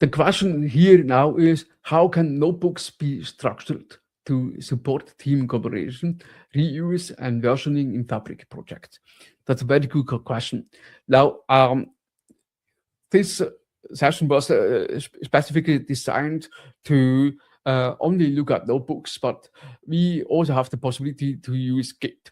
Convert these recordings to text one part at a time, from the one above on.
The question here now is, how can notebooks be structured to support team collaboration, reuse, and versioning in Fabric projects? That's a very good question. Now, this session was specifically designed to only look at notebooks, but we also have the possibility to use Git.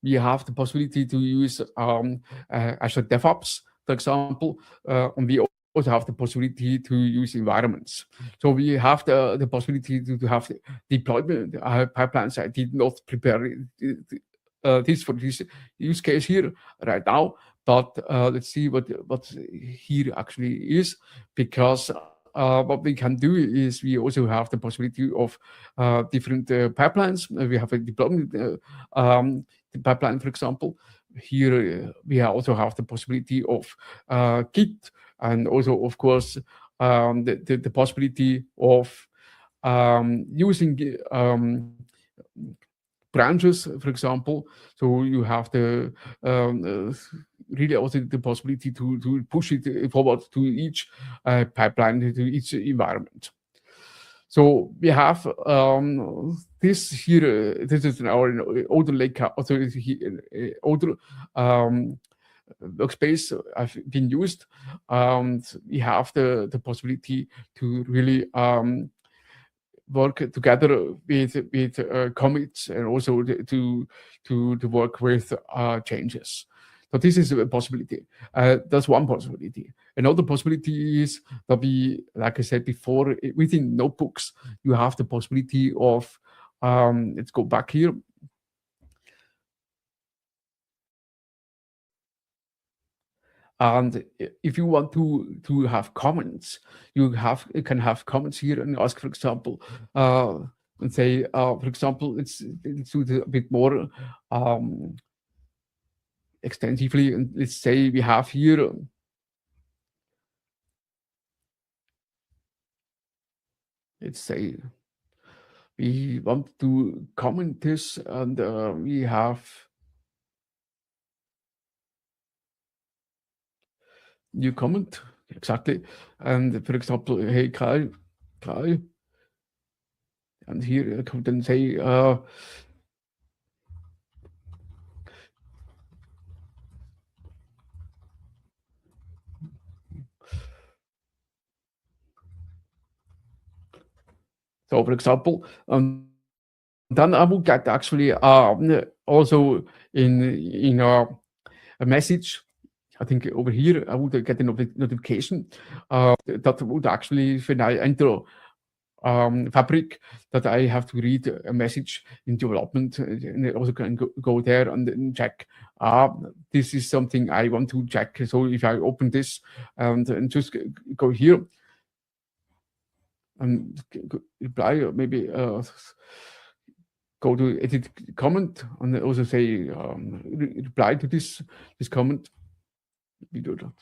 We have the possibility to use Azure DevOps, for example, and we also have the possibility to use environments. So we have the possibility to have deployment pipelines. I did not prepare this for this use case here right now, but let's see what here actually is, because what we can do is we also have the possibility of different pipelines. We have a deployment pipeline, for example. Here we also have the possibility of Git, and also, of course, the possibility of using branches, for example. So you have the really also the possibility to push it forward to each pipeline, to each environment. So we have this here. This is our older lakehouse, also older workspace have been used. We have the possibility to really work together with commits, and also to work with changes. So this is a possibility. That's one possibility. Another possibility is that we, like I said before, within notebooks, you have the possibility of, let's go back here. And if you want to have comments, you can have comments here and ask, for example, and say, for example, let's do it a bit more extensively. And let's say we have here, let's say we want to comment this, and we have new comment, exactly. And for example, hey, Kai, and here I could then say, so for example, then I will get actually also in a message. I think over here I would get a notification that would actually, when I enter Fabric, that I have to read a message in development, and I also can go there and check. This is something I want to check. So if I open this and just go here and reply, or maybe go to edit comment and also say reply to this comment. We do that.